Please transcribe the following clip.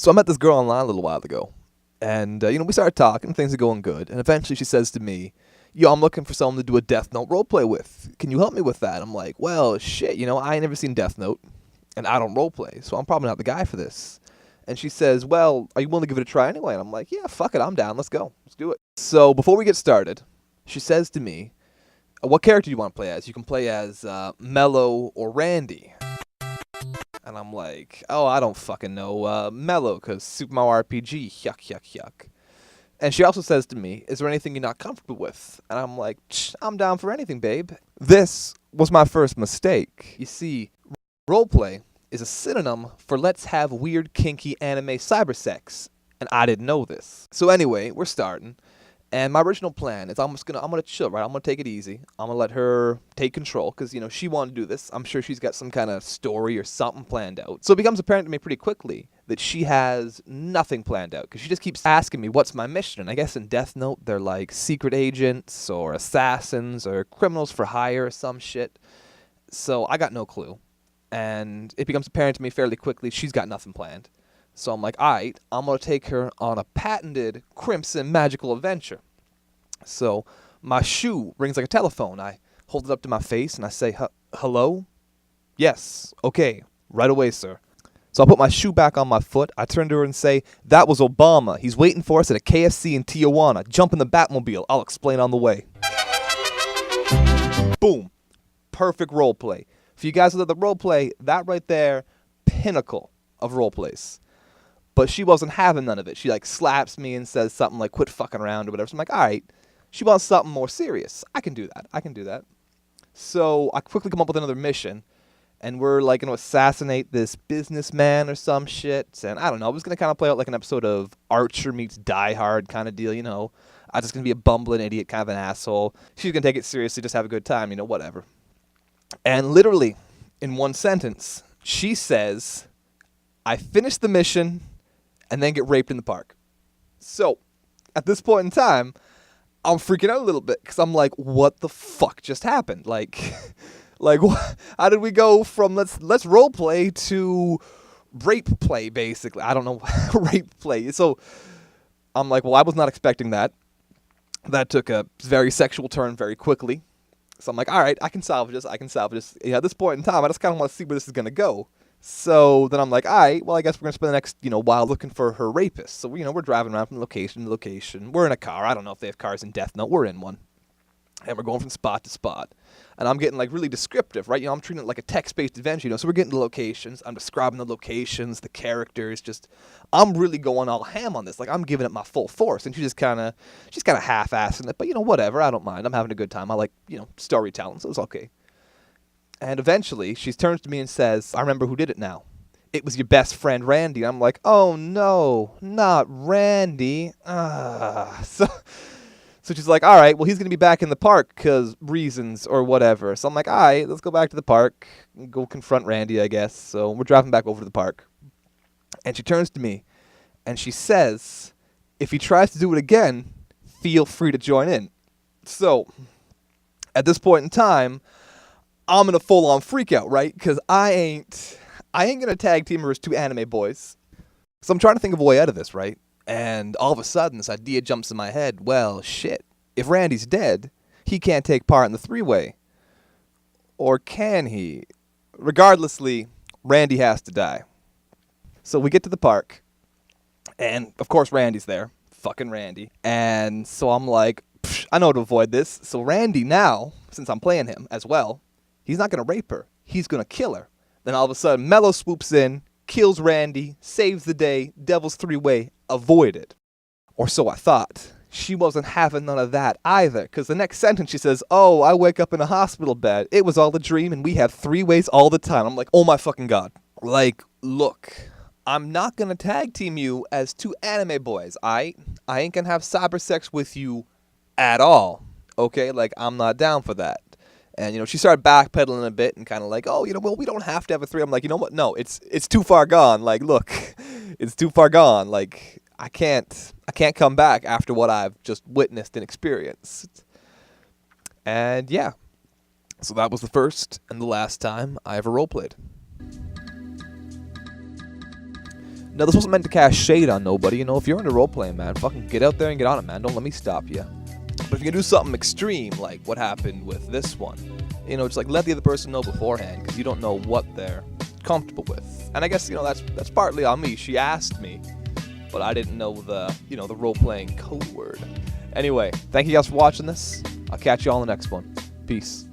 So I met this girl online a little while ago, and we started talking. Things are going good, and eventually she says to me, "Yo, I'm looking for someone to do a Death Note roleplay with. Can you help me with that?" I'm like, "Well, shit, I ain't never seen Death Note, and I don't roleplay, so I'm probably not the guy for this." And she says, "Well, are you willing to give it a try anyway?" And I'm like, "Yeah, fuck it, I'm down. Let's go. Let's do it." So before we get started, she says to me, "What character do you want to play as? You can play as Mello or Randy." And I'm like, "Oh, I don't fucking know. Mello, because Super Mario RPG, yuck, yuck, yuck." And she also says to me, "Is there anything you're not comfortable with?" And I'm like, "I'm down for anything, babe." This was my first mistake. You see, roleplay is a synonym for let's have weird, kinky anime cybersex. And I didn't know this. So anyway, we're starting. And my original plan is I'm gonna chill, right? I'm gonna take it easy. I'm gonna let her take control because she wanted to do this. I'm sure she's got some kind of story or something planned out. So it becomes apparent to me pretty quickly that she has nothing planned out because she just keeps asking me what's my mission. And I guess in Death Note they're like secret agents or assassins or criminals for hire or some shit. So I got no clue, and it becomes apparent to me fairly quickly she's got nothing planned. So I'm like, alright, I'm going to take her on a patented Crimson magical adventure. So my shoe rings like a telephone. I hold it up to my face and I say, "Hello? Yes. Okay. Right away, sir." So I put my shoe back on my foot. I turn to her and say, "That was Obama. He's waiting for us at a KFC in Tijuana. Jump in the Batmobile. I'll explain on the way." Boom. Perfect roleplay. For you guys who love the roleplay, that right there, pinnacle of roleplays. But she wasn't having none of it. She slaps me and says something like, "Quit fucking around," or whatever. So I'm like, alright, she wants something more serious. I can do that. So I quickly come up with another mission. And we're going to assassinate this businessman or some shit. And I don't know. I was going to kind of play out like an episode of Archer meets Die Hard kind of deal, I'm just going to be a bumbling idiot, kind of an asshole. She's going to take it seriously, just have a good time, whatever. And literally, in one sentence, she says, "I finished the mission and then get raped in the park." So, at this point in time, I'm freaking out a little bit because I'm like, what the fuck just happened? How did we go from let's role play to rape play, basically? I don't know, rape play. So, I'm like, well, I was not expecting that. That took a very sexual turn very quickly. So I'm like, all right, I can salvage this. Yeah, at this point in time, I just kind of want to see where this is going to go. So then I'm like, all right, well, I guess we're going to spend the next, while looking for her rapist. So, we're driving around from location to location. We're in a car. I don't know if they have cars in Death Note. We're in one. And we're going from spot to spot. And I'm getting, really descriptive, right? I'm treating it like a text-based adventure, So we're getting the locations. I'm describing the locations, the characters. I'm really going all ham on this. I'm giving it my full force. And she's kind of half-assing it. But, whatever. I don't mind. I'm having a good time. I like, storytelling. So it's okay. And eventually, she turns to me and says, "I remember who did it now. It was your best friend, Randy." I'm like, "Oh, no, not Randy." So she's like, "All right, well, he's going to be back in the park because reasons or whatever." So I'm like, all right, let's go back to the park and go confront Randy, I guess. So we're driving back over to the park. And she turns to me and she says, "If he tries to do it again, feel free to join in." So at this point in time, I'm in a full-on freak-out, right? Because I ain't going to tag team her as two anime boys. So I'm trying to think of a way out of this, right? And all of a sudden, this idea jumps in my head. Well, shit. If Randy's dead, he can't take part in the three-way. Or can he? Regardlessly, Randy has to die. So we get to the park. And, of course, Randy's there. Fucking Randy. And so I'm like, I know how to avoid this. So Randy now, since I'm playing him as well, he's not going to rape her. He's going to kill her. Then all of a sudden, Mello swoops in, kills Randy, saves the day, Devil's three-way, avoided. Or so I thought. She wasn't having none of that either, because the next sentence she says, "Oh, I wake up in a hospital bed. It was all a dream, and we have three-ways all the time." I'm like, oh my fucking God. Look, I'm not going to tag team you as two anime boys. I ain't going to have cyber sex with you at all. Okay? I'm not down for that. And, she started backpedaling a bit and kind of like, "Oh, well, we don't have to have a three." I'm like, you know what? No, it's too far gone. Look, it's too far gone. I can't come back after what I've just witnessed and experienced. And yeah, so that was the first and the last time I ever roleplayed. Now, this wasn't meant to cast shade on nobody. You know, if you're into role-playing, man, fucking get out there and get on it, man. Don't let me stop you. But if you're gonna do something extreme, like what happened with this one, you know, just like let the other person know beforehand, because you don't know what they're comfortable with. And I guess, you know, that's partly on me. She asked me, but I didn't know the, you know, the role-playing code word. Anyway, thank you guys for watching this. I'll catch you all in the next one. Peace.